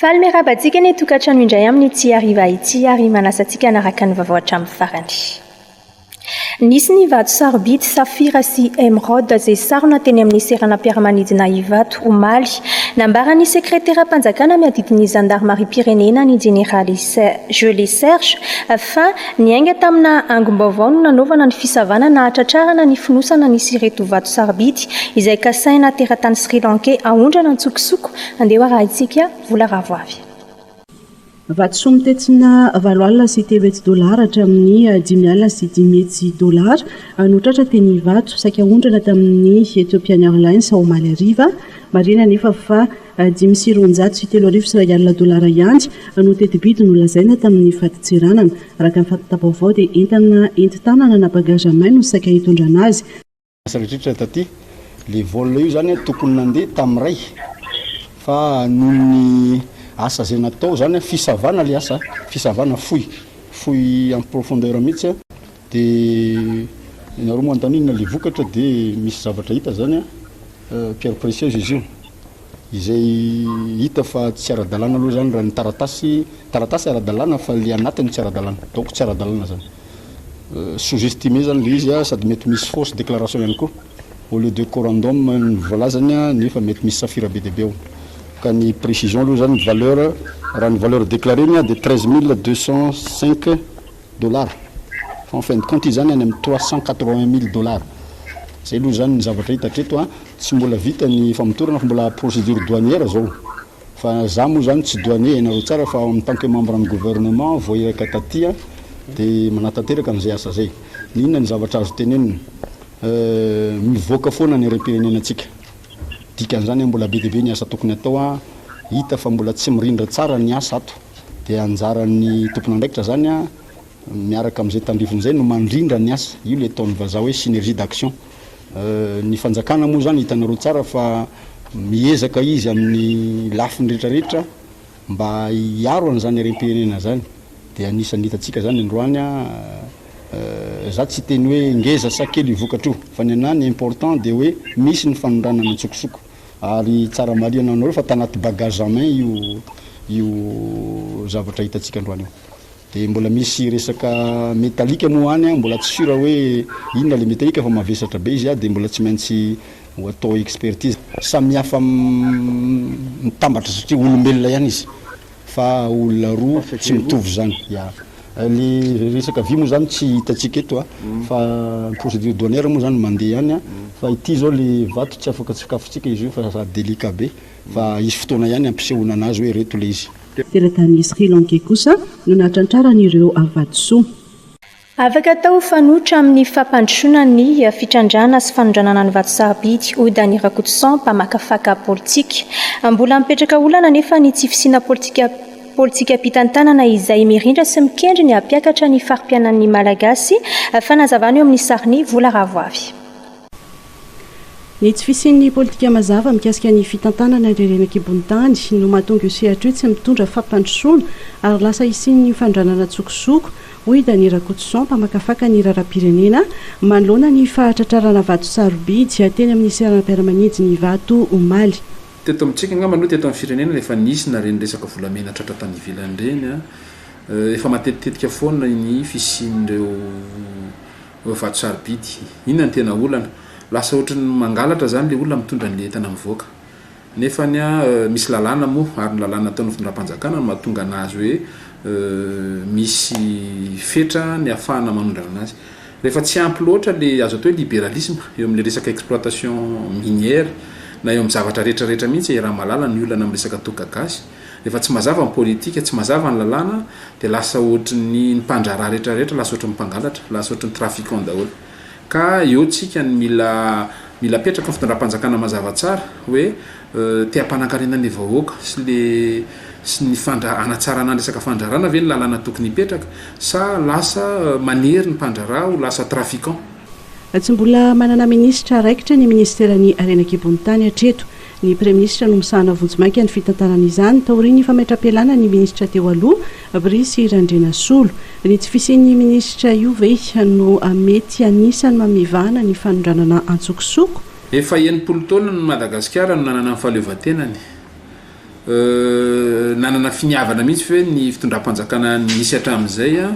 Faly miarabantsika ny tokantrano indray amin'ny ity hariva ity ary manasantsika hanaraka ny vaovao hatramin'ny farany. Nisy ny vato sarobidy safira sy emeraude izay sarona teny amin'ny seranam-piaramanidina Ivato omaly. Nambaran'ny sekretera-panjakana miadidin'ny zandarmarie-pirenena ny jeneraly Julie Serge fa niainga tamina angom-baovao no nanaovana ny fisavana na hatratrarana ny finosana nisy ireto vato sarobidy izay kasaina teratany Sri Lankais ahondrana antsokosoko andeha raha itsika vola ravoavy. Vatosoa mitetsina $20 sy $8 hatramin'ny $10 sy $10 notratra teny Ivato saika ahondrana tamin'ny Ethiopian Airlines ao Omaly ariva marina nefa fa $500 sy $3,000 ihany no tetibidy no lazaina tamin'ny fatitsiranana araka ny fatatabaovao dia entana enti-tanana na bagage main no saika hitondrana azy. Saretritra taty le vol io zany tokony nandeha tamin'iray fa nohon'ny asa zay natao zany fisavana le asa fisavana foy en profondeur mihitsy dia nareo manontany le vokatra dia misy zavatra hita zany pierre précieuse izy io izay hita fa tsy ara-dalàna aloha zany raha ny taratasy ara-dalàna fa le anatiny tsy ara-dalàna donc tsy ara-dalàna zany sous-estimé zany le izy sady mety misy fausse déclaration ihany koa au lieu de corandom ny voalazany nefa mety misy safira be deabe ao ka ny précision aloha zany valeur raha ny valeur déclarée de $13,205 fa en fin de compte izy zany any amin'ny $380,000 zay aloha zany ny zavatra hita treto tsy mbola vita ny famotorana fa mbola procédure douanière zao fa za moa zany tsy douanier hainareo tsara fa en tant que membre ny gouvernement vao iraka taty dia manatanteraka amin'izay asa zay ninona ny zavatra azo tenenina mivoaka foana ny repirenenantsika dikan'izany mbola be deabe ny asa tokony atao hita fa mbola tsy mirindra tsara ny asa ato dia anjaran'ny tompon'andraikitra zany miaraka amin'izay tandrivin'izay no mandrindra ny asa io le ataon'ny vazaha hoe synergie d'action ny fanjakana moa zany hitanareo tsara fa miezaka izy amin'ny lafiny rehetrarehetra mba hiaro an'izany repirenena zany dia anisany hitatsika zany androany za tsy teny hoe ngeza sa kely vokatra io fa ny anany important dia hoe misy ny fanondranana antsokosoko ary tsara maliana anareo fa tanaty bagage en main io zavatra hitatsika androany io dia mbola misy resaka métallique moa any mbola tsy sura hoe inona le métallique fa mavesatra be izy dia mbola tsy maintsy atao expertise samihafa mitambatra satria olombelona ihany izy fa olona roa tsy mitovy zany le resaka vy moa zany tsy hitatsika eto fa procédure douanière moa zany mandeha ihany fa ity zao le vato tsy afaka tsikafotsika izy io fa sa délicat be fa isy fotoana ihany ampisehoana anazy hoe reto le izy. Teratany Sri Lankais kosa no natrantraran'ireo vatosoa. Afaka atao fanotra amin'ny fampandrosoana ny fitrandrana sy fanondranana ny vato sarobidy hoy Dany Rakotosan mpamakafaka politika mbola mipetraka olana nefa ny tsy fisiana politika ampitantanana izay mirindra sy mikendry ny hampiakatra ny farim-piainan'ny malagasy fanazavana eo amin'ny sariny vola ravoavy. Ny tsy fisian'ny politika mazava mikasika ny fitantanana rerenak'Ibontany no mahatonga io sehatra io tsy mitondra fampandrosoana ary lasa isian'ny fandranana tsokosoko hoy Dany Rakotosan mpamakafaka ny raharaham-pirenena manoloana ny fahatratrarana vato sarobidy teny amin'ny seranam-piaramanidina Ivato omaly. Teto amintsika angamba aloha teto amin'ny firenena rehefa nisy na reny resaka volamena tratra tany ivelany reny efa matetika foana ny fisian'ireo vato sarobidy inona ny tena olana lasa ohatrany mangalatra zany le olona mitondra ny entana mivoaka nefa misy lalàna moa ary ny lalàna ataon'ny fitondram-panjakana no mahatonga anazy hoe misy fetra ny ahafahana manondrana anazy rehefa tsy ampy loatra le azo atao hoe libéralisme eo amin'le resaka exploitation minière na eo amin'ny zavatra rehetrarehetra mihitsy raha malala ny olana amin'ny resaka tokagasy rehefa tsy mazava ny politika tsy mazava ny lalàna dia lasa ohatry ny mpandraraha rehetrarehetra lasa ohatry ny mpangalatra lasa ohatry ny trafiquant daholo ka eo tsika ny mila petraka ny fitondram-panjakana mazava tsara hoe te-hampanankarena ny vahoaka sy ny anatsarana ny resaka fandrarana ve ny lalàna tokony hipetraka sa lasa manery ny mpandraraha ho lasa trafiquant. Tsy mbola manana ministra raikitra ny ministeran'ny Rerenak'Ibontany hatreto ny premier ministre no misahana vonjimaiky ny fitantanana izany taoriany fametra-pialana ny ministra teo aloha Brice Randrianasolo ny tsy fisian'ny ministra io ve no mety anisany mamivana ny fanondranana antsokosoko. Efa 90 taona ny Madagasikara no nanana ny fahaleovantenany nanana finiavana mihitsy hoe ny fitondram-panjakana nisy hatramin'izay a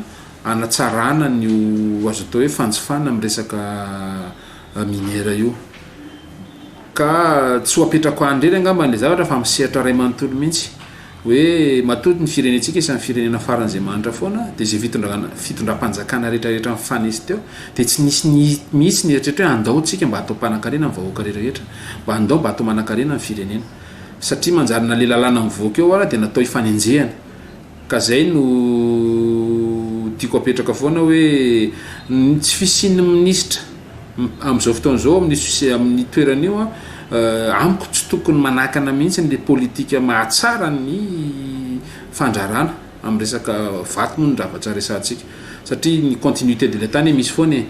anatsarana nyo azo atao hoe fanjifana amin'ny resaka minera io ka tsy ho apetrako andreny angamba le zavatra fa misehatra ray manontolo mihitsy hoe matody ny firenentsika isan'ny firenena faran'izay manitra foana dia zay fitondram-panjakana rehetrarehetra mifanesy teo dia tsy nisy mihitsy ny eritrehitra hoe andaotsika mba atao mpanan-karena amin'ny vahoaka rehetrarehetra mba andao mba atao manan-karena amin'ny firenena satria manjary na le lalàna mivoaka eo ara dia natao hifanenjehana ka zay no tiako apetraka foana hoe tsy fisiny minisitra amin'izao fotoan'izao amin'ny toeran'io amiko tsy tokony manakana mihitsy le politika mahatsara ny fandrarana amin'ny resaka vato moa ny dravatsara resantsika satria ny continuité de l'état ny misy foana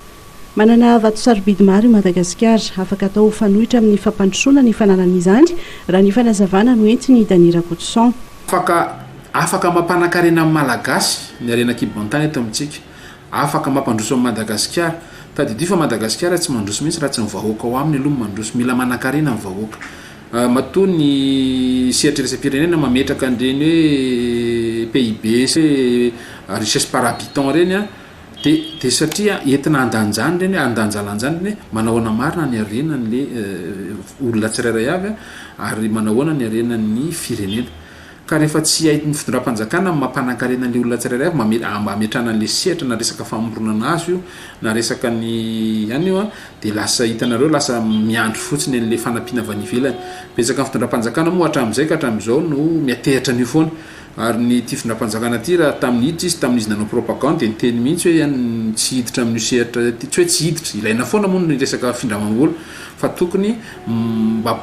manana vato sarobidy maro i Madagasikara afaka atao fanohitra amin'ny fampandrosoana ny fananan'izany raha ny fanazavana no enti ny Danira Koutson afaka mampanankarena amin'ny malagasy ny arena kibon-tany eto amintsika afaka mampandroso amin'ny Madagasikara tadidio fa Madagasikara tsy mandroso mihitsy raha tsy mivahoaka ao aminy aloha mandroso mila manan-karena amin'ny vahoaka matoa ny sehatreresapirenena mametraka an'ireny hoe PIB richesse par habitant reny a dia satria entina andanjany reny andanjalanjany reny manahoana marina ny arena n'le olona tsirairay avy ary manahoana ny arena ny firenena ka rehefa tsy haity ny fitondram-panjakana mampanankarena n'le olona tsirairay avy mametrana n'le sehatra na resaka famoronana azy io na resaka ny any io a dia lasa hitanareo lasa miandro fotsiny an'le fanampiana avy any ivelany betsaka ny fitondram-panjakana moa hatramin'izay ka hatramin'izao no miatehatra an'io foana ary ny ty fitondram-panjakana ty raha tamin'ny hiditra izy tamin'izy nanao propagande dia niteny mihitsy hoe tsy hiditra amin'io sehatra ty tsy hoe tsy hiditra ilaina foana moa ny resaka findramam-bola fa tokony mba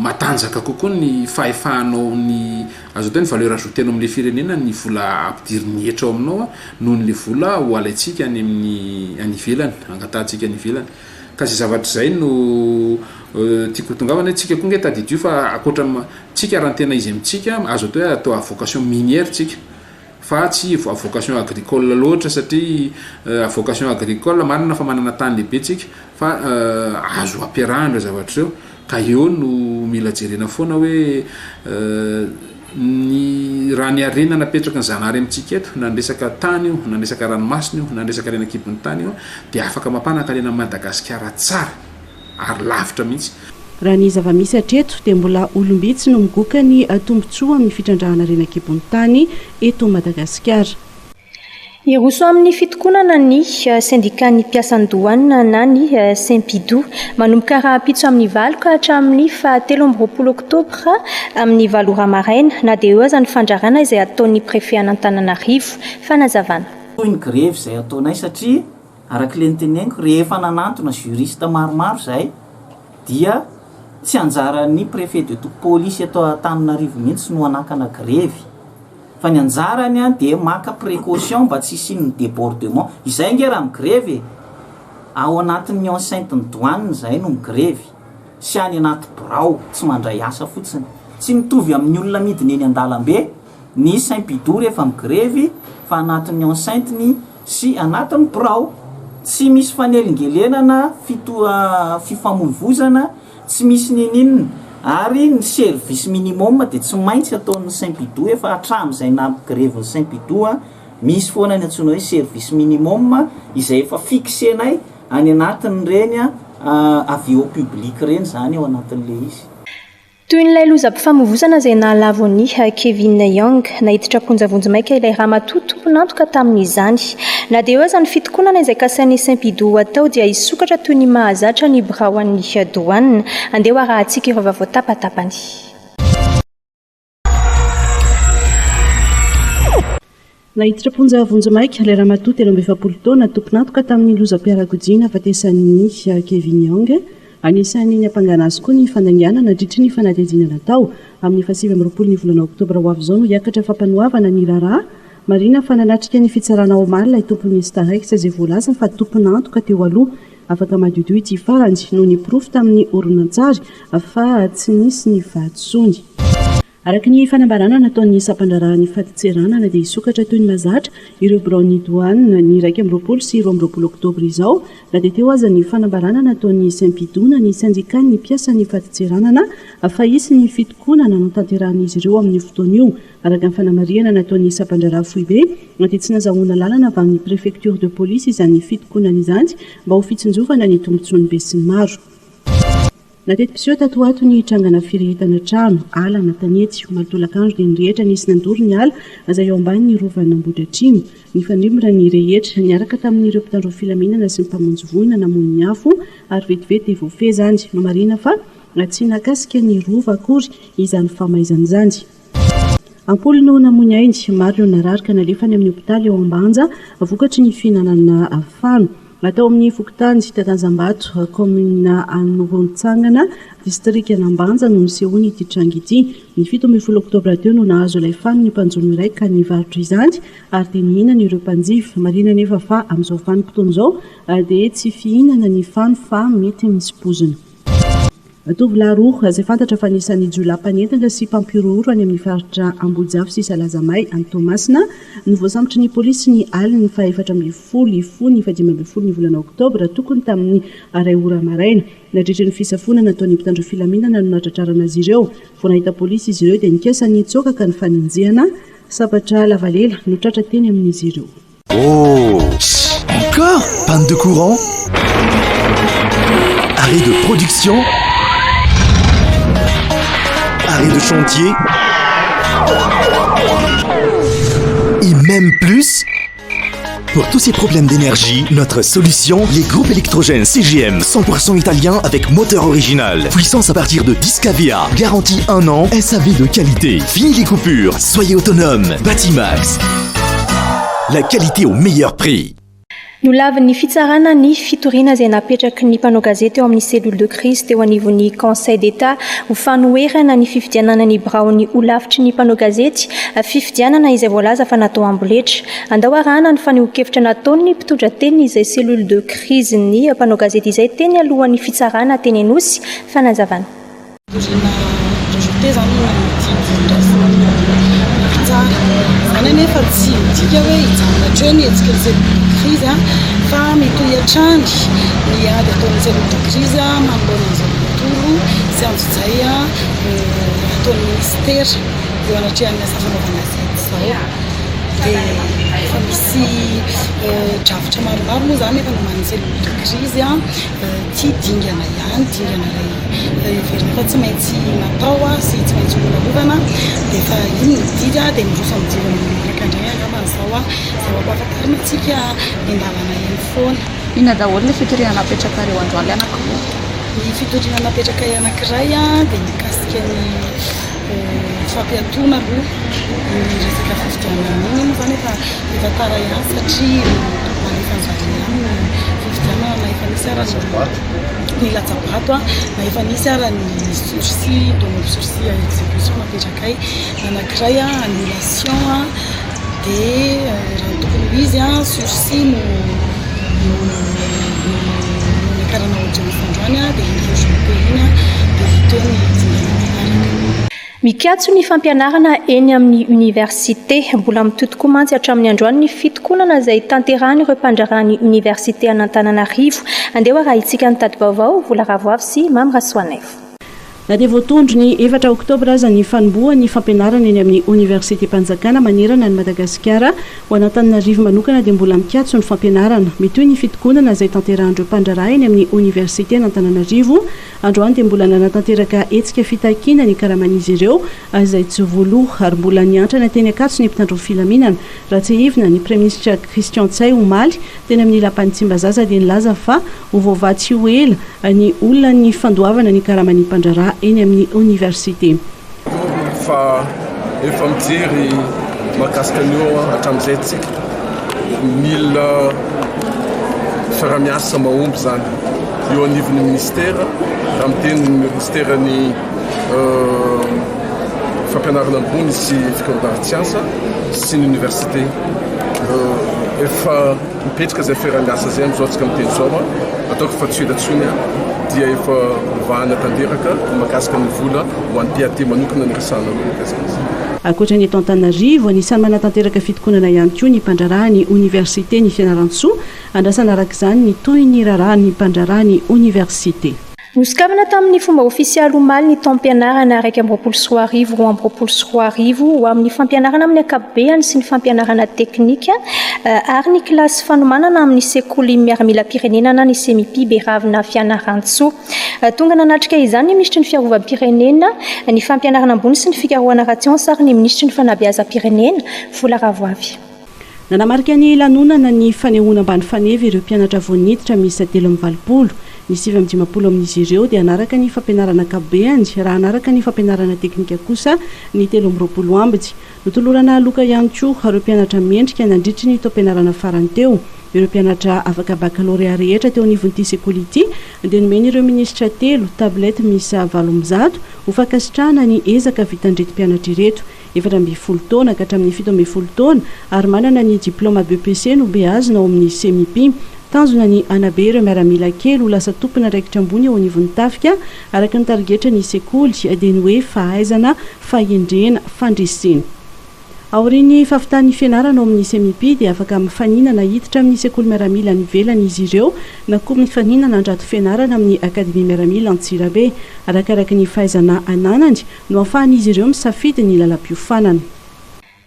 matanjaka kokoa ny fahefahanao ny azo atao ny valeur ajoutée-nao amin'le firenena ny vola ampidiry ny hetra ao aminao noho n'le vola ho alaitsika any amin'ny any ivelany angatantsika any ivelany ka zay zavatra zay no tiako tongavana hoe tsika koa nge tadidio fa akoatra tsika raha ny tena izy amintsika azo atao hoe atao vocation minière tsika fa tsy vocation agricole loatra satria vocation agricole marina fa manana tany lehibe tsika fa azo ampiarahana zavatra reo ka eo no mila jerena foana hoe ny raha ny arena napetraka ny zanahary amintsika eto na nresaka tany io na nresaka ranomasina io na nresaka rena kibony tany io dia afaka mampanankarena Madagasikara tsara ary lavitra mihitsy raha ny zava-misy hatreto dia mbola olombitsy no migoka ny tombontsoa amin'ny fitrandrahana rena kibony tany eto Madagasikara iroso amin'ny fitokonana ny syndicat ny mpiasan-doanina na ny Saint-Pidou manomboka rahampitso amin'ny valo ka hatramin'ny 17 oktobra amin'ny valora maraina na dia eo aza ny fandrarana izay ataon'ny préfet an'Antananarivo fanazavana ny grève izay ataonay satria arak'ile nytenegniko rehefa nanantona juriste maromaro zay dia tsy anjaran'ny préfet de police atao Antananarivo mihitsy no anakana grève fa ny anjarany a dia maka précaution mba tsy hisian'ny débordement izay nge raha migrève ao anatin'ny enceinte ny douane zay no migrève sy any anaty birao tsy mandray asa fotsiny tsy mitovy amin'ny olona midiny eny an-dalambe ny Saint-Pidou rehefa migrève fa anatin'ny enceinte-ny sy anatin'ny birao tsy misy fanelingelenana fifamoivozana tsy misy nininina ary ny service minimum dia tsy maintsy ataon'ny Saint-Pidou efa hatramin'izay na grève ny Saint-Pidou misy foana ny antsoina hoe service minimum izay efa fixenay any anatin' reny avion public reny zany ao anatin'le izy toy n'ilay lozam-pifamoivozana izay nahalavo ny Kevin Young nahiditra ponjavonjy maika ilay Ramatoa tomponantoka tamin'izany na dia eo aza ny fitokonana izay kasain'ny Saint-Pidou atao dia hisokatra toy ny mahazatra ny birao an'ny douane andeha arahantsika ireo vaovao tapatapany nahiditra ponjavonjy maika ilay Ramatoa 17 taona tomponantoka tamin'ny lozam-piaragodina afatesan'ny Kevin Young anisan'ny nampangana azy koa ny fandaniana nadritry ny fanadihadiana natao amin'ny 27 ny volana oktobra ho avy izao no hiakatra fampanohavana ny raharaha marina fa nanatrika ny fitsarana ao mary ilay tompoministra raikitra izay voalaza fa tomponantoka teo aloha afaka madiodio ity farany no niprofo tamin'ny oronan-tsary fa tsy nisy ny vatsony araka ny fanambarana nataon'ny sampandrarahan'ny fatitsiranana dia isokatra toy ny mazatra ireo bronidoanina ny 1 sy 2 oktobra izao raha dia teo aza ny fanambarana nataon'ny saint-pidona ny syndikany ny mpiasan'ny fatitsiranana fa isy ny fitokonana no tanterahan'izy ireo amin'ny fotoana io araka ny fanamariana nataon'ny sampandraraha foibe dia tsy nazahoana lalana avy amin'ny préfecture de police izany fitokonana izany mba ho fitsinjovana ny tombontsoany be sy ny maro. Natety-piseho tato ato ny trangana firehetana trano alana tanety malotolakandro dia nyrehetra nisy nandoro ny ala izay eo ambanin'ny rovana Ambohidratrimo ny fanimora ny rehetra niaraka tamin'ireo mpitandro filaminana sy ny mpamonjy voina namono ny afo ary vetivety dia voafehy izany no marina fa tsy nakasika ny rova akory izany famaizana izany. Ampolo no namono ainy maro no nararika nalefany amin'ny hopitaly eo Ambanja vokatry ny fihinanana fano atao amin'ny Fokotany Tatanjambato komina Anorontsangana distrika Ambanja no nisehony ity trango ity ny 17 oktobra teo no nahazo ilay fano ny mpanjono iray ka nivarotra izany ary dia nihinana ireo mpanjifa marina nefa fa amin'izao vanim-potoana izao dia tsy fihinana ny fano fa mety misy pozina. Tovolahy roa izay fantatra fa nisan'ny jolapanyentana sy mpampiroro any amin'ny faritra Ambojafy sy Salazamay any Tomasina no voasambotra ny polisy ny aliny fa 14 ny 15 ny volana oktobra tokony tamin'ny 2 ora maraina nadritra ny fisafonana nataon'ny mpitandro filaminana no natratrarana azy ireo vao nahita polisy izy ireo dia nikasa ny tsoka ka ny faninjehana sabatra lavalela no tratra teny amin'izy ireo. Oh, encore panne de courant, arrêt de production, arrêt de chantier et même plus. Pour tous ces problèmes d'énergie, notre solution, les groupes électrogènes CGM 100% italien avec moteur original. Puissance à partir de 10 kVA, garantie 1 an, SAV de qualité. Fini les coupures, soyez autonome. Batimax, la qualité au meilleur prix. No lavin'ny fitsarana ny fitoriana izay napetraky ny mpanao gazety eo amin'ny cellule de crise teo anivon'ny conseil d'état ho fanoherana ny fifidianana ny braony ho lavitry ny mpanao gazety fifidianana izay voalaza fa natao amboletra andao arahana ny faneho-kevitra nataony mpitondra teny izay cellule de crise ny mpanao gazety izay teny alohan'ny fitsarana teny Anosy fanazavana. Nefa tsy midika hoe hijanona hatreo ny hetsika ny cellule de crise fa mitohy hatrany ny ady ataon'ny cellule de crise manoloana an'izao tontolo sy anjojay ataon'ny ministera eo anatrehan'ny asa fanaovana gazety izao dia efa misy drafitra maromaro moa izany efa noman'ny cellule de crise tsy dingana ihany dingana ilay verina fa tsy maintsy natao sy tsy maintsy olalovana dia efa iny mididy dia miroso amin'jiro ndraikandray angamba izao zay ampahafantarina antsika indalana eny foana. Inona daholo ny fitoriana napetraka ireo androany anankiroa? Ny fitoriana napetraka anankiray dia mikasika ny fampiatoana aloha ny resaka fifidianana iny moa izany efa tara ihany satria manefa an'zany ihany ny fifidianana na efa nisy ara ny latsabato na efa nisy ara ny sursis donneur sursis à exécution napetrakay anankiray annulation dia raha tokony ho izy sursis no niakarana audience androany dia nyrejope iny dia viteo ny dingana. Mikatso ny fampianarana eny amin'ny université mbola mitotoko mantsy hatramin'ny androany ny fitokonana izay tanterahany ireo mpandrarahany université an'Antananarivo andeha raha itsika ny tady vaovao vola ravoavy sy Mamy Rasoanefo. Na dia voatondro ny 4 oktobra aza ny fanomboha ny fampianarana eny amin'ny Université Mpanjakana manerana ny Madagasikara ho an'Antananarivo manokana dia mbola mikatso ny fampianarana metoy ny fitokonana izay tanterahandreo mpandraraha eny amin'ny Université n'Antananarivo androany dia mbola nanatanteraka hetsika fitakiana ny karaman'izy ireo izay tsy voaloha ary mbola niantrana teny akatso ny mpitandro filaminana raha tsy hivina ny Praiministra Christian Tsay omaly teny amin'ny lapan'ny Tsimbazaza dia nilaza fa ho vaovatsy ho ela ny olona ny fandoavana ny karaman'ny mpandraraha eny amin'ny université. Fa efa mijery mahakasika an'io hatramin'izay tsika mila fiara-miasa mahomby zany eo anivon'ny ministera raha miteny ministera ny fampianarana ambony sy fikarodan-tsiansa sy ny université efa mipetraka zay fiara-miasa zay amin'izao tsika miteny zao ataoko fa tsy elatsony dia efa vahana tanteraka mahakasika ny vola ho an'ty manokana ny resahana mikasika izy. Ankoatra ny eto Antananarivo, anisany manatanteraka fitokonana ihany koa ny mpandrarahany université ny Fianarantsoa, andrasana araka izany ny toy ny rarahany mpandrarahany université. Nosokavana tamin'ny fomba ofisialy omaly ny taom-pianarana 2024 roa 2024 ho amin'ny fampianarana amin'ny ankapobeny sy ny fampianarana teknika ary ny kilasy fanomanana amin'ny sekoly miaramila pirenena na ny semipi Beravina Fianarantsoa. Tonga nanatrika izany ny ministry ny fiarovam-pirenena, ny fampianarana ambony sy ny fikarohana rationsy ary ny ministry ny fanabeazam-pirenena Vola Ravoavy. Nanamarika ny lanonana ny fanehoana ambany faneva ireo mpianatra voaniditra miisa 320. Ny 750 amin'izy ireo dia anaraka ny fampianarana ankapobeny, raha anaraka ny fampianarana teknika kosa ny 320 ambiny. Notolorana loka ihany koa ireo mpianatra mendrika nandritry ny taom-pianarana farany teo. Ireo mpianatra afaka baccalauréat rehetra teo anivon'ity sekoly ity dia nomeny ireo ministra 3 tablety miisa 700 ho fankasitrahana ny ezaka vitandreto mpianatra ireto. 17 taona ka hatramin'ny 17 taona ary manana ny diplôma BPC no be azy ao amin'ny semipi. Tanjona ny anabe ireo miaramila kely ho lasa tompona raikitra ambony ao anivon'ny tafika araka ny tarigetra ny sekoly dia ny hoe fahaizana, fahendrena, fandresena. Aorian'ny fahafitan'ny fianarana ao amin'ny semipi dia afaka mifaninana hiditra amin'ny sekoly miaramila ny velany izy ireo na koa mifaninana andrato fianarana amin'ny akademia miaramila Antsirabe arakaraka ny fahaizana ananany no ahafahan'izy ireo misafidy ny lalam-piofanana.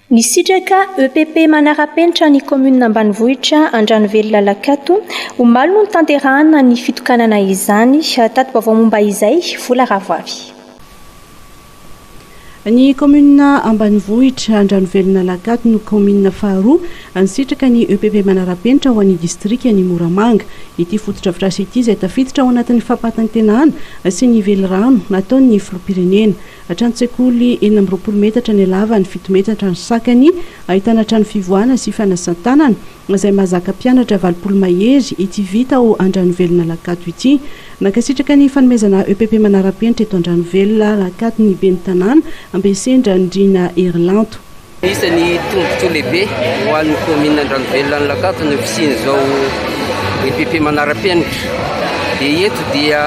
Ny sitraka EPP manara-penitra ny commune Ambanivohitra Andranovelona Lakato omaly no tanterahana ny fitokanana izany tato vaovao momba izay Vola Ravoavy. Ny commune Ambanivohitra Andranovelona Lakato no commune faharoa ansitraka ny EPP manara-penitra ho an'ny distrika ny Moramanga. Ity fotodrafitrasa ity izay tafiditra ao anatin'ny fampatantenahana sy ny velirano nataon'ny filoham-pirenena. Trano-tsekoly 20 metatra ny lava, ny 7 metatra ny sakany, ahitana trano fivoahana sy fanasan-tanana izay mahazaka mpianatra 20 mahery ity vita ao Andranovelona Lakato ity. Nakasitraka ny fanomezana EPP manara-penitra eto Andranovelona Lakato ny ben'ny tanàna Ambesendra Ndrina Erlanto. Isan'ny tombotsoa lehibe ho an'ny commune Andranovelona Lakato ny fisian'izao EPP manara-penitra. Dia eto dia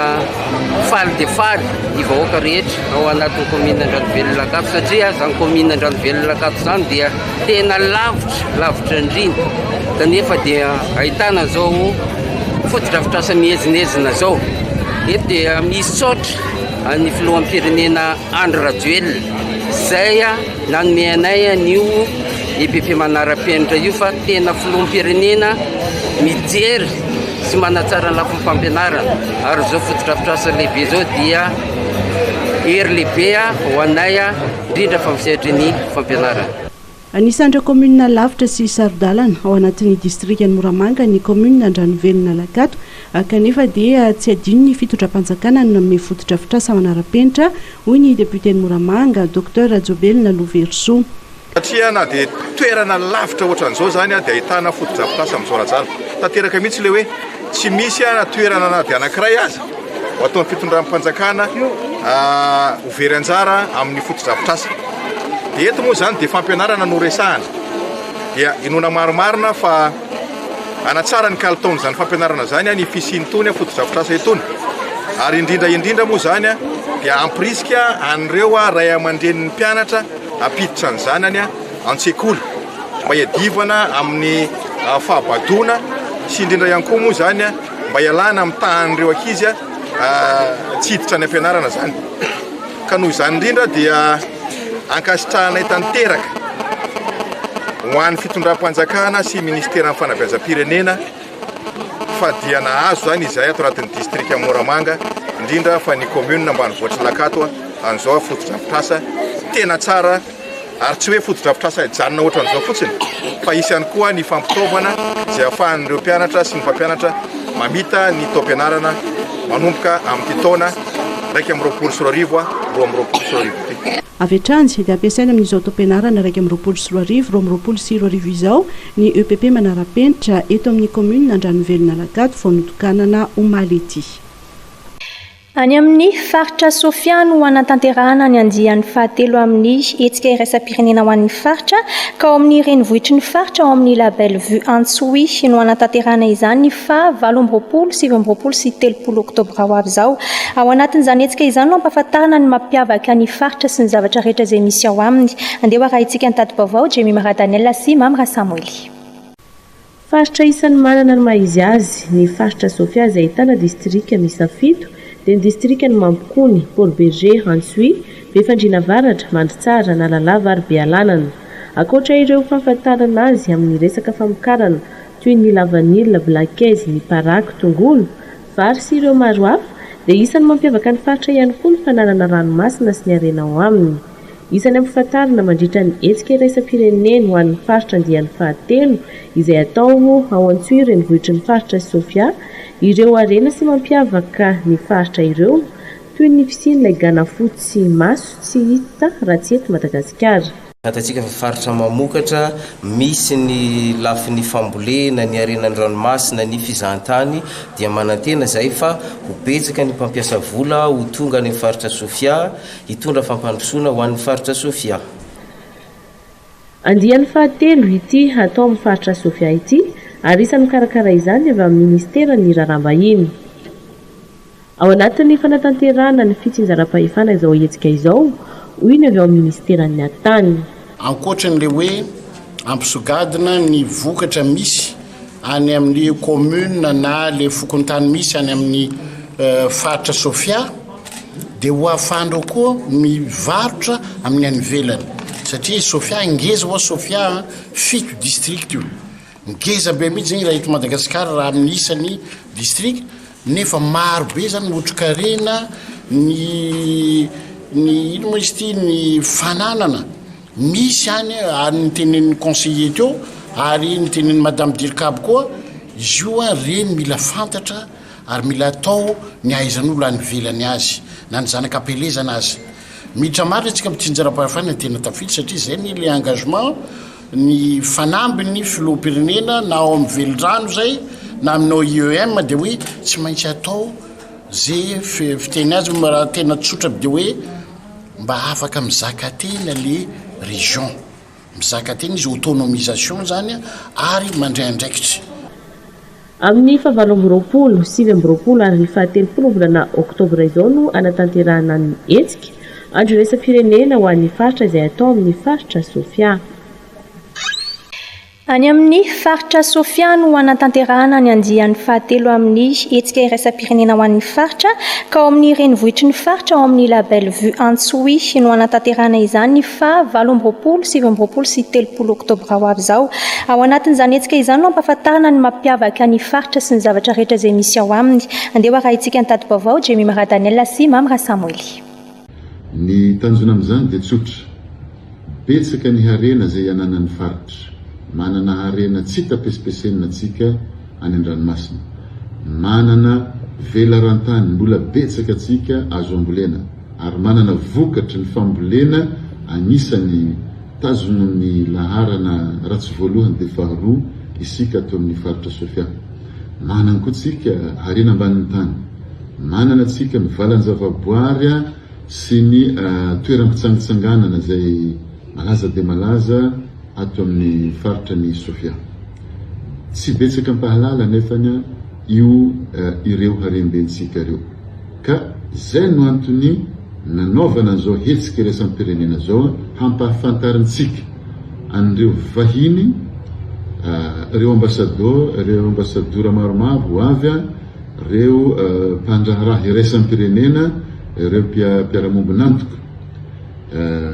faly dia faly ny vahoaka rehetra ao anatin'ny commune Andranovelona Lakato satria zany commune Andranovelona Lakato zany dia tena lavitra indrindra kanefa dia ahitana zao fotodrafitrasa mihezinezina zao. Eto dia misy tsotra ny filoham-pirenena Andry Rajoelina izay nanome anay an'io EPP manara-penitra io fa tena filoham-pirenena mijery sy manatsara ny lafiny fampianarana ary zao fotodrafitrasa lehibe zao dia hery lehibe ho anay indrindra fa misehatra ny fampianarana. Anisan'ireo commune lavitra sy sarodalana ao anatin'ny distrika ny Moramanga ny commune Andranovelona Lakato kanefa dia tsy adino ny fitondram-panjakana no manome fotodrafitrasa manara-penitra hoy ny député ny Moramanga Dr Jobelina Loverso. Satria na dia toerana lavitra ohatran'izao zany dia ahitana fotodrafitrasa amin'izao rajana. Tanteraka mihitsy le hoe tsy misy toerana na dia anankiray aza ho ataon'ny fitondram-panjakana ho very anjara amin'ny fotodrafitrasa. Dia eto moa zany dia fampianarana no resahana. Dia inona maromarina fa anatsara ny kalitaon'izany fampianarana zany ny fisian'itony fotodrafitrasa itony. Ary indrindra moa zany dia ampirisika an'ireo ray aman-drenin'ny mpianatra apiditra ny zanany an-tsekoly mba hiadivana amin'ny fahabadona sy indrindra ihany koa moa zany mba hialana amin'ny tahan'ireo ankizy tsy hiditra ny ampianarana zany. Ka noho izany indrindra dia ankasitrahanay tanteraka ho an'ny fitondram-panjakana sy ministeran'ny fanabeazam-pirenena fa dia nahazo zany izay ato anatin'ny distrika Moramanga indrindra fa ny commune Ambanivohitra Lakato an'izao fotodrafitrasa tena tsara ary tsy hoe fotodrafitrasa hijanona ohatran'izao fotsiny fa isy ihany koa ny fampitaovana izay ahafahan'ireo mpianatra sy ny mpampianatra mamita ny taom-pianarana manomboka amin'ny taona 2024 2024. Avy hatrany dia ampiasaina amin'izao taom-pianarana 2024 2025 izao ny EPP manara-penitra eto amin'ny commune Andranovelona Lakato vao notokanana omaly ety. Any amin'ny faritra Sofia no anatanterahana ny andian'ny fahatelo amin'ny hetsika iraisam-pirenena ho an'ny faritra ka ao amin'ny renivohitry ny faritra ao amin'ny label vue Antsoi no anatanterahana izany fa 20 sy 30 oktobra ho avy izao. Ao anatin'izany hetsika izany no ampahafantarana ny mampiavaka ny faritra sy ny zavatra rehetra izay misy ao aminy. Andeha ho arahitsika ny tadi-baovao Jemmy Maradanella sy Mamra Samuely. Faritra isan'ny manana ny maha-izy azy ny faritra Sofia izay ahitana distrika miisa 7 dia ny distrika ny Mampikony, Port Berger, Antsoi, Befandriana Avaratra, Mandritsara, Analalava ary Bealanana. Akoatra ireo fahafantarana azy amin'ny resaka famokarana toy ny lavanila, blankaizy, ny paraky, tongolo, vary sy ireo maro hafa dia isan'ny mampiavaka ny faritra ihany koa ny fananana ranomasina sy ny harena ao aminy. Isan'ny ampahafantarana mandritra ny hetsika iraisam-pirenena ho an'ny faritra andian'ny fahatelo izay atao ao Antsoi renivohitry ny faritra Sofia. Ireo harena sy mampiavaka ny faritra ireo toy ny fisian'ilay ganafotsy sy maso tsy hita raha tsy eto Madagasikara. Atatsika fa faritra mamokatra misy ny lafin'ny fambolena, ny arenan'ny ranomasina, ny fizahantany dia manantena izay fa ho betsaka ny mpampiasa vola ho tonga ny faritra Sofia hitondra fampandrosoana ho an'ny faritra Sofia. Andian'ny fahatelo ity atao amin'ny faritra Sofia ity ary isan'ny mikarakara izany avy amin'ny ministera ny raharaham-bahiny. Ao anatin'ny fanatanterahana ny fitsinjaram-pahefana izao hetsika izao, hoy ny avy ao amin'ny ministeran'ny Atany. Ankoatran'ilay hoe ampisogadina ny vokatra misy any amin'ny commune na le fokontany misy any amin'ny faritra Sofia dia ho ahafahandrao koa mivarotra amin'ny any ivelany satria Sofia ngeza ho Sofia 7 district io. Ngeza be mihitsy zegny raha eto Madagasikara raha amin'ny isan'ny district nefa maro be zany otrokarena ny ino moa izy ity ny fananana misy any ary ny tenen'ny conseiller teo ary ny tenen'ny madame Dirkab koa izy io reny mila fantatra ary mila atao ny ahaizan'olo any velany azy na ny zanak'apelezana azy. Miditra maro antsika mitsinjaram-pahefana tena tafiditra satria zay le engagement ny fanambiny filoham-pirenena na ao amin'ny velondrano zay na aminao IEM dia hoe tsy maintsy atao zay fiteny azy raha tena tsotra dia hoe mba afaka mizaka tena le région, mizaka tena izy autonomisation zany ary mandray andraikitra. Amin'ny 20 sy 20 ary ny 30 volana oktobra izao no anatanterahana ny hetsika andro iraisam-pirenena ho an'ny faritra izay atao amin'ny faritra Sofia. Any amin'ny faritra Sofia no anatanterahana ny andian'ny fahatelo amin'ny hetsika iraisam-pirenena ho an'ny faritra ka ao amin'ny renivohitry ny faritra ao amin'ny label vue Antsoi no anatanterahana izany fa 20 sy 30 oktobra ho avy izao. Ao anatin'izany hetsika izany no ampahafantarana ny mampiavaka ny faritra sy ny zavatra rehetra izay misy ao aminy. Andeha ho arahitsika ny tadi-baovao Jemmy Maradanella sy Mamra Samuely. Ny tanjona amin'izany dia tsotra. Betsaka ny harena izay ananan'ny faritra. Manana harena tsy tapesipesena atsika any an-dranomasina. Manana velarantany mbola betsaka atsika azo ambolena ary manana vokatry ny fambolena anisan'ny tazon'ny laharana ratsy voalohany dia faharoa isika atao amin'ny faritra Sofia. Manana koa tsika harena ambanin'ny tany. Manana tsika ny valan-javaboary sy ny toeram-pitsangatsanganana zay malaza dia malaza ato amin'ny faritra ny Sofia. Tsy betsaka mpahalala nefany io ireo harembentsika ireo. Ka zay no antony nanaovana zao hetsika iraisam-pirenena zao hampahafantarintsika an'ireo vahiny, ireo ambasadora maromaro ho avy, ireo mpandraharaha iraisam-pirenena, ireo mpiara-mombonantoka,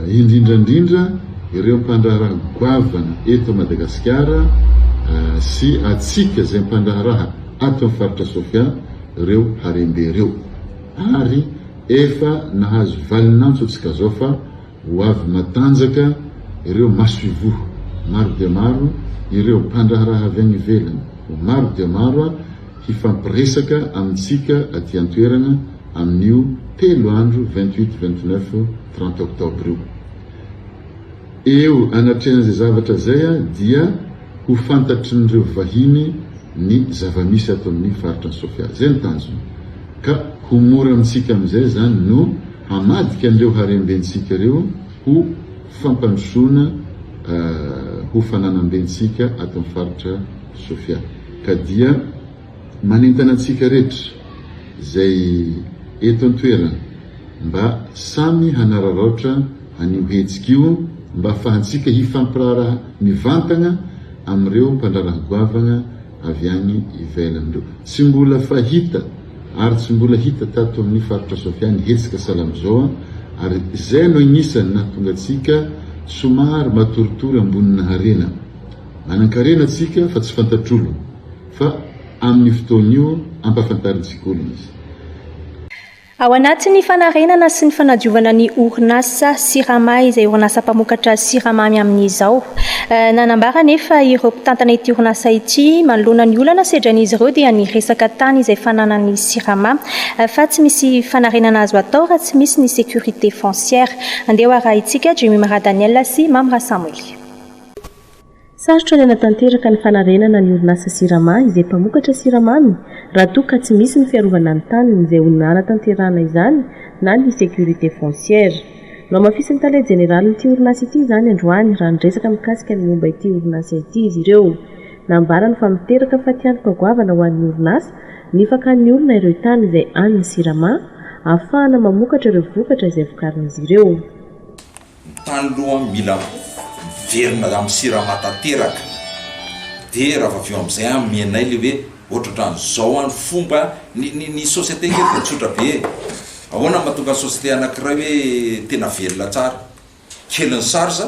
indrindrandrindra ireo mpandraharaha goavana eto Madagasikara sy atsika zay mpandraharaha ato amin'ny faritra Sofia ireo harembe ireo. Ary efa nahazo valinantso atsika zao fa ho avy matanjaka ireo maso ivoho maro dia maro, ireo mpandraharaha avy any ivelany maro dia maro hifampiresaka amintsika aty an-toerana amin'io 3 andro 28, 29, 30 oktobra io. Eo anatrehan'izay zavatra zay dia ho fantatry n'ireo vahiny ny zava-misy ato amin'ny faritra Sofia. Zay ny tanjony. ka ho mora amintsika amin'izay zany no hamadika an'ireo harem-bentsika ireo ho fampandrosoana ho fananam-bentsika ato amin'ny faritra Sofia ka dia manentana antsika rehetra zay eto an-toerana mba samy hanararaotra anio hetsika io mba ahafahantsika hifampiraharaha mivantana amin'ireo mpandraraha-goavana avy any ivelan'ireo. Tsy mbola fahita ary tsy mbola hita tato amin'ny faritra Sofia ny hetsika salamizao ary izay no agnisany nahatonga atsika somary matoritory ambonina harena. Manan-karena atsika fa tsy fantatr'olo fa amin'ny fotoan'io ampafantarintsika olona izy. Ao anatin'ny fanarenana sy ny fanadiovana ny orinasa Sirama izay orinasa mpamokatra siramamy amin'izao nanambara nefa ireo mpitantana ity orinasa ity manoloana ny olana sedran'izy ireo dia ny resaka tany izay fananany sirama fa tsy misy fanarenana azo atao raha tsy misy ny sécurité foncière. Andeha araha itsika Jimmy Mara Daniel sy Mamra Samuel. Sarotra ny anatanteraka ny fanarenana ny orinasa sirama izay mpamokatra siramamy raha toa ka tsy misy ny fiarovana ny taniny izay olona anatanterahana izany na ny sécurité foncière. No mafisy ny tale général n'ity orinasa ity izany androany raha niresaka mikasika ny momba ity orinasa ity izy ireo. Nambarany fa miteraka fatianam-pagoavana ho an'ny orinasa ny fakan'ny olona ireo tany izay any ny sirama ahafahana mamokatra ireo vokatra izay vokarin'izy ireo. Tany loha mila verina amin'ny sirama tanteraka dia raha avy eo amin'izay mienay le hoe ohatran'izao any fomba ny société ngefa tsotra be. Ahoana mahatonga société anankiray hoe tena velona tsara kely ny charge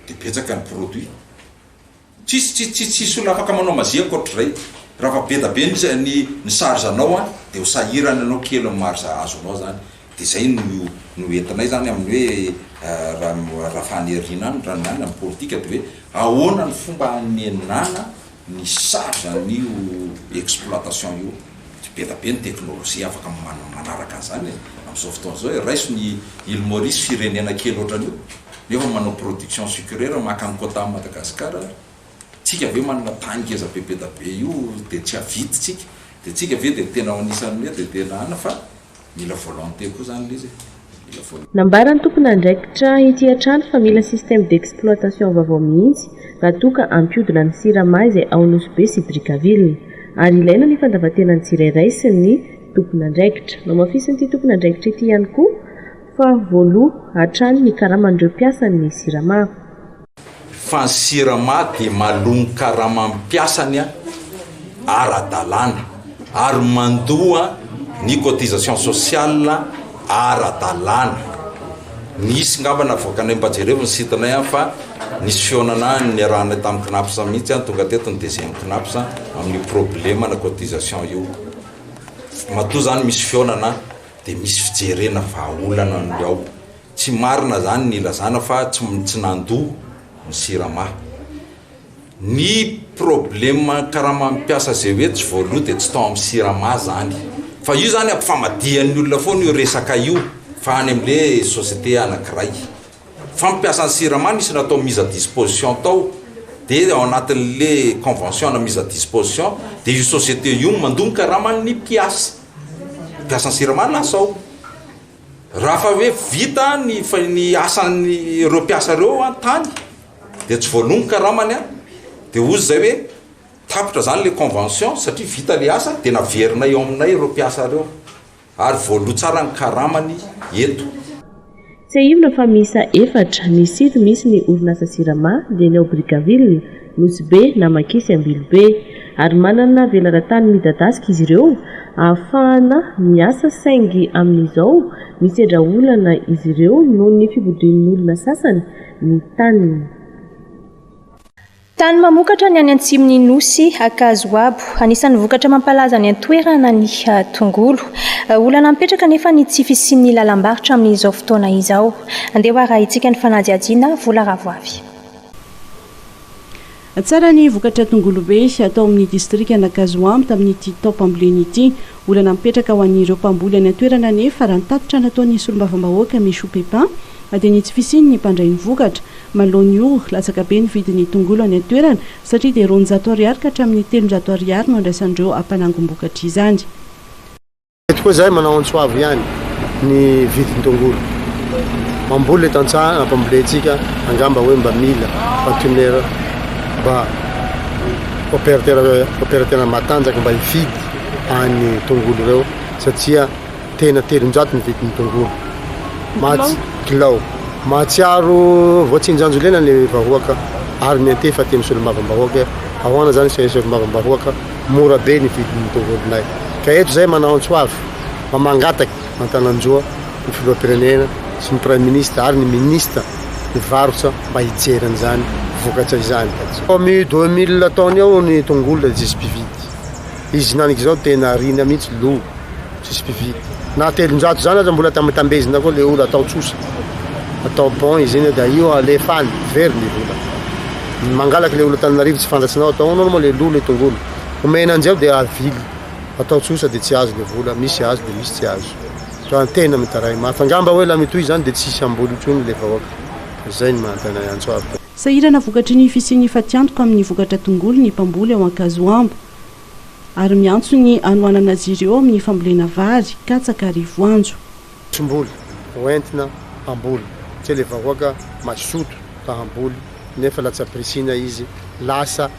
dia betsaka ny produit tsisy olona afaka manao mazia ankoatr'izay raha fa be da be ny charge anao dia ho sahirana anao kely ny marge azonao zany. Dia zay no entinay zany amin'ny hoe raha faneriana any raha nany amin'ny politika dia hoe ahoana ny fomba hanenana ny charge an'io exploitation io. Be da be ny teknôlôjia afaka manaraka an'izany amin'izao fotoana izao raiso ny Île Maurice firenena kely ohatran'io nefa manao production sucrière maka ny quota Madagasikara tsika ve manana tany ngeza be da be io dia tsy havity tsika dia tsika ve dia tena anisany hoe dia tena ana fa mila volonté koa zany izy. Nambarany tompona andraikitra ity an-trano fa mila système d'exploitation vaovao mihitsy raha toa ka ampiodina ny sirama izay ao Nosbe sy Brickaville ary ilaina ny fandavatena ny tsirairay sy ny tompona andraikitra. No mafisin'ity tompona andraikitra ity ihany koa fa voaloha hatrany ny karaman'ireo mpiasany sirama. Fa ny sirama dia malombo karama mpiasany ara-dalàna ary mandoa ny cotisation sociale ara-dalàna. Nisy ngambana avoaka ny mbajereo ny sitanay fa nisy fionana ny arahana tamin'ny knapsa mihitsy tonga teto ny deuxième knapsa amin'ny problème na cotisation io. Matoa zany misy fionana dia misy fijerena vahaolana ny ao. Tsy marina zany ny ilazana fa tsy nandoa ny sirama. Ny problème karama mampiasa zay hoe tsy voaloha dia tsy tao amin'ny sirama zany. Fa io zany ampifamadian'ny olona foana io resaka io fa any amin'ile société anankiray. Fampiasa ny sirama nisy natao mise à disposition tao dia ao anatin'le convention na mise à disposition dia io société io mandoa ny karama ny mpiasa ny sirama lasao. Raha fa hoe vita ny asan'ny ireo mpiasa ireo an-tany dia tsy voaloha ny karamany dia ozy zay hoe tapitra zany le convention satria vita le asa dia naverina eo aminay ireo mpiasa ireo ary voaloha tsara ny karamany eto. Tsy ahivona fa misa efatra ny sity misy ny orinasa sirama dia ny ao Brickaville, Nosbe na Makisy Ambilobe ary manana velaran-tany midadasika izy ireo ahafahana miasa saingy amin'izao misedra olana izy ireo noho ny fibodin'ny olona sasany ny taniny. Tany mamokatra ny any antsimony Nosy Akazoabo anisan'ny vokatra mampalaza ny antoerana ny tongolo. Olana mipetraka nefa ny tsy fisian'ny lalam-barotra amin'izao fotoana izao. Andeha araha itsika ny fanadihadiana vola ravoavy. Tsara ny vokatra tongolo be atao amin'ny distrika Nakazoamo tamin'ity top amboleny ity. Olana mipetraka ho an'ireo mpamboly any antoerana nefa raha nitatitra nataon'ny solombavam-bahoaka Michou Pépin dia ny tsy fisiany ny mpandray ny vokatra malohany io latsaka be ny vidin'ny tongolo any antoerana satria dia 200 ariary ka hatramin'ny 300 ariary no andraisandreo ampanangom-bokatra izany. koa zahay manao antsoavy ihany ny vidiny tongolo mamboly tantsaha ampamboletsika angamba hoe mba mila partenaire mba opérateur matanjaka mba hividy any tongolo reo satria tena 300 ny vidiny tongolo kilao mahatsiaro voatsinjanjo lena le vahoaka ary miantefa ty misolo mavambahoaka ahoana zany sesolo mavambahoaka mora be ny vidiny tongolonay ka eto zay manao antsoavy mamangataky mantananjoa ny filoam-pirenena sy ny premier ministre ary ny ministre ny varotra mba hijeran'izany vokatra izany mi 2000 taony ao ny tongolo tsisy mpividy izy naniky zao tena rina mihitsy lo tsisy mpividy na 300 zany aza mbola tambezina koa le olo atao tsosa atao bon izy iny da io alefany very ny vola mangalaky le olo Tananarivo tsy fantatsinao ataonao moa le lo le tongolo omena anjeo de avily atao tsosa de tsy azo le vola misy azo de misy tsy azo ka tena mitaray mafangamba hoe la mitoy zany de tsisy amboly intsony le vahoaka zay ny mahantana antsoavy sahirana vokatry ny fisiany fatiantoka amin'ny vokatra tongolo ny mpamboly ao ankazoambo ary miantso ny anoanana azy ireo amin'ny fambolena vary katsaka ary voanjo somboly hoentina amboly tsy le vahoaka masoto tahamboly nefa latsapresina izy lasa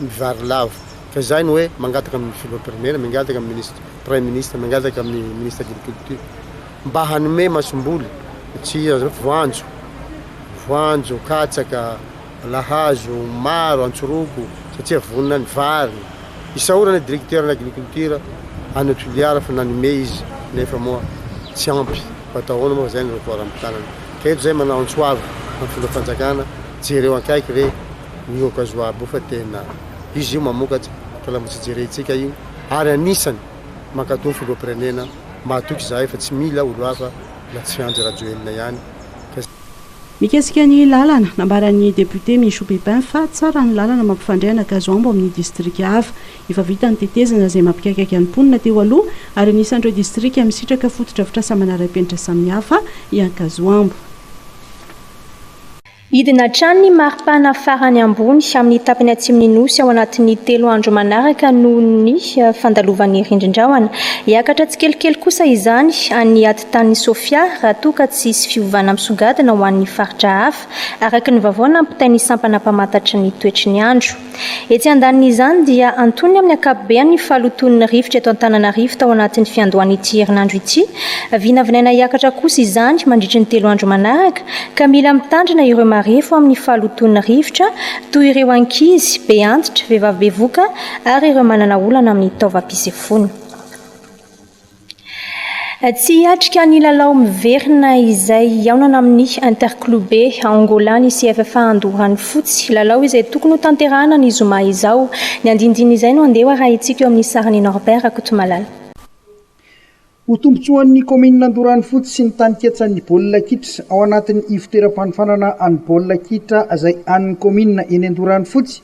mivary lavo fa zay ny hoe mangataka amin'ny filoam-pirenena mangataka amin'ny ministre premier ministre mangataka amin'ny ministre agriculture mba hanome masomboly tsy voanjo katsaka lahazo maro antsoroko satria vonina ny vary isaorana directeur n'agriculture any Tuliara fa nanome izy nefa moa tsy ampy fatahoana moa zay ny rapport amin'ny tanana ka eto zay manao antsoavy amin'ny filoam-panjakana jereo ankaiky re ny okazoabo fa tena izy io mamokatra ka la motsy jerentsika io ary anisany mankatony filoam-pirenena mahatoky zahay fa tsy mila olo hafa la tsy fiandry radioelina ihany mikasika ny lalana nambaran'ny député Michou Pépin fa tsara ny lalana mampifandriana Kazoambo amin'ny district hafa efa vita ny tetezana izay mampikaikaiky an'mponina teo aloha ary anisan'ireo district misitraka fotodrafitra samanara-penitra samihafa iankazoambo idina trano ny maripana farany ambony amin'ny tapiny atsimony nosy ao anatin'ny 3 andro manaraka noho ny fandalovan'ny rindrindraona hiakatra tsikelikely kosa izany any atitan'ny Sofia raha toa ka tsy hisy fiovana misongadina ho an'ny faritra hafa araka ny vaovao nampitain'ny sampana mpamatatra ny toetry ny andro etsy andanin'izany dia antony amin'ny akapobeany faloton'ny rivotra eto Antananarivo tao anatin'ny fiandohan'ity herinandro ity vinavinaina hiakatra kosa izany mandritry ny 3 andro manaraka ka mila mitandrina ireo marefo amin'ny faloton'ny rivotra toy ireo ankizy be antitra vehivavy bevoka ary ireo manana olana amin'ny taovam-pisefony tsy hiatrika ny lalao miverina izay aonana amin'ny interclubé Angola ny CFFA Andohany fotsy lalao izay tokony ho tanterahana ny zoma izao ny andindiny izay no andeha raha itsika eo amin'ny sarany Norbert Akotomalala ho tombotsoan'ny commune Andorany fotsy sy ny tany tiatsan'ny baolina kitra ao anatin'ny ivoteram-panofanana any baolina kitra izay an'ny commune eny Andorany fotsy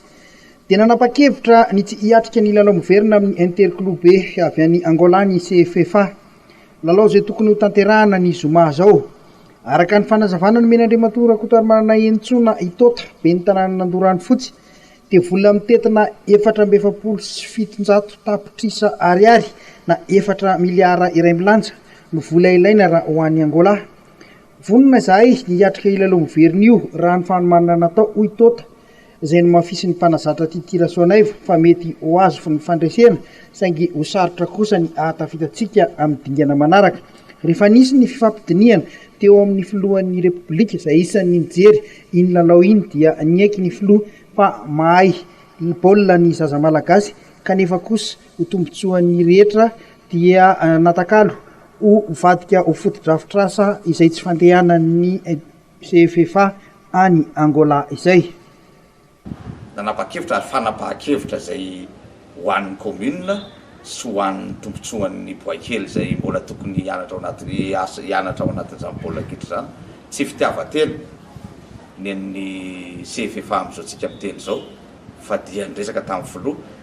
dia nanapa-kevitra ny tsy hiatrika ny lalao miverina amin'ny interclubé avy any Angola ny CFFA lalao izay tokony ho tanterahana ny zoma zao araka ny fanazavana no men'Andriamantoa Rakotomanana Entsona Itota be ny tanàna Andorany fotsy dia vola mitetina 427 tapitrisa ariary na 4 miliara iray milanja no vola ilaina raha ho an'ny Angola vonona zahay ny hiatrika ilalao miverina io raha ny fanomanana natao ho Itota izay no mahafisy ny mpanazatra titira Soanaivo fa mety ho azo ny fandresena saingy ho sarotra kosa ny ahatafitantsika amin'ny dingana manaraka rehefa nisy ny fifampidiniana teo amin'ny filohan'ny repoblika izay isan'ny nijery iny lalao iny dia niaiky ny filoha fa mahay baolina ny zaza malagasy kanefa kosa ho tombotsoan'ny rehetra dia natakalo ho vadika ho fotodrafitrasa izay tsy fandehanan'ny CFFA any Angola izay nanapa-kevitra ary fanapahan-kevitra zay ho an'ny commune sy ho an'ny tombotsoan'ny boakely zay mbola tokony hianatra ao anatin'ny asa hianatra ao anatin'izany baolina kitra zany tsy fitiavatelo nen'ny CFFA amin'izao tsika miteny zao fa dia niresaka tamin'ny filoha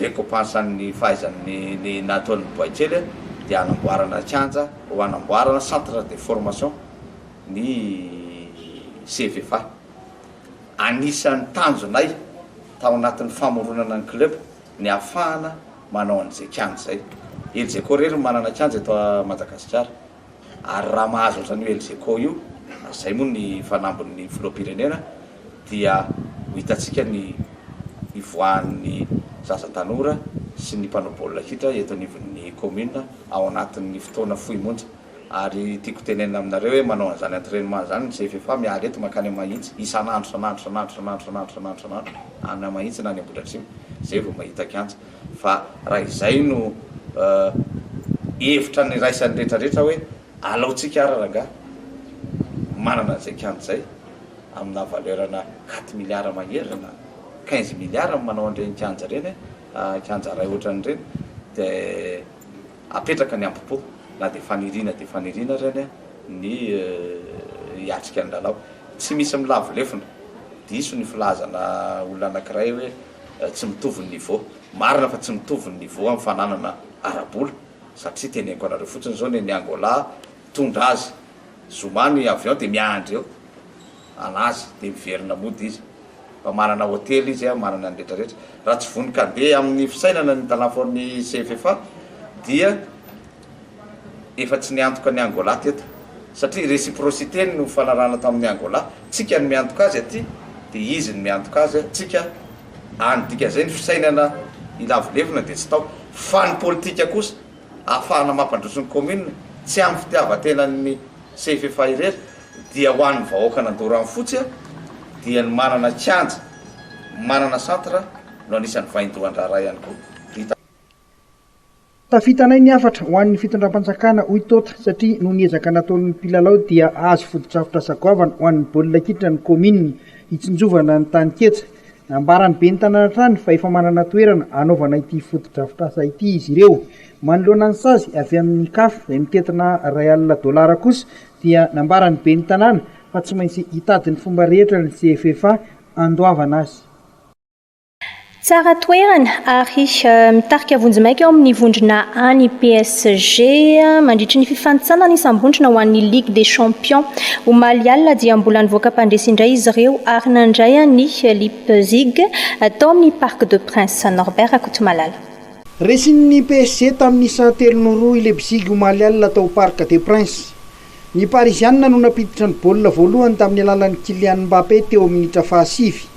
récompensan'ny fahaizan'ny nataon'ny boakely dia hanamboarana kianja ho hanamboarana centre de formation ny CFFA anisan'ny tanjonay tao anatin'ny famoronana ny club ny ahafahana manao an'izay kianja zay elzeko rery manana kianja eto Madagasikara ary raha mahazo ohatrany hoe elzeko io zay moa ny fanambon'ny filoham-pirenena dia ho hitantsika ny ivoan'ny zaza tanora sy ny mpanao baolina kitra eto anivon'ny commune ao anatin'ny fotoana fohy monja ary tiako tenenina aminareo hoe manao an'izany entraînement zany ny CFFA miala eto makany Mahitsy isan'andro any Mahitsy na any Ambolatrimo zay vao mahita kianja fa raha izay no hevitra ny raisan'ny rehetrarehetra hoe alaotsika araranga manana an'izay kianja zay amina valerana 4 milliards mahery na 15 milliards manao an'ireny kianja reny kianja ray ohatran'ireny dia apetraka ny ampopo na dia fanirina reny ny hiatrika ny lalao tsy misy milavo lefona diso ny filazana olona anankiray hoe tsy mitovy ny niveau marina fa tsy mitovy ny niveau amin'ny fananana arabola satria teneniko anareo fotsiny zao ny Angola tondra azy zomany avion dia miandry eo anazy dia miverina mody izy fa manana hôtely izy manana ny rehetrarehetra raha tsy vonika andeha amin'ny fisainana ny talanfon'ny CFFA dia efa tsy niantoka ny Angola teto satria réciprocité no fanarana tamin'ny Angola tsika ny miantoka azy aty dia izy ny miantoka azy tsika any dika zay ny fisainana ilavolevona dia tsy tao fa ny politika kosa ahafahana mampandroso ny commune tsy amin'ny fitiavantenan'ny CFFA irery dia ho an'ny vahoaka nandoro amin'ny fotsy dia ny manana kianja manana centre no anisan'ny vaindohan-draharaha ihany koa tafitanay ny afatra ho an'ny fitondram-panjakana hoy tota satria no niezaka nataon'ny mpilalao dia azo fodi-drafitra sagoavana ho an'ny baolina kitra ny commune hitsinjovana ny tany ketsa ambarany be ny tanàna trany fa efa manana toerana anaovana ity fodi-drafitrasa ity izy ireo manoloana ny sazy avy amin'ny CAF izay mitetina $1 kosa dia nambarany be ny tanàna fa tsy maintsy hitady ny fomba rehetra ny CFFA andoavana azy tsara toerana ary mitarika vonjimaika eo amin'ny vondrona any PSG mandritry ny fifanitsanana isam-bondrona ho an'ny Ligue des Champions ho Malial dia mbola nivoaka mpandresy indray izy ireo ary nandray ny Leipzig tao amin'ny Parc de Prince Norbert Akotomalala resin'ny PSG tamin'ny isa 3-0 i Leipzig ho Malial tao Parc de Prince ny Parisianina no napiditra ny baolina voalohany tamin'ny alalan'ny Kylian Mbappé teo minitra fahasivy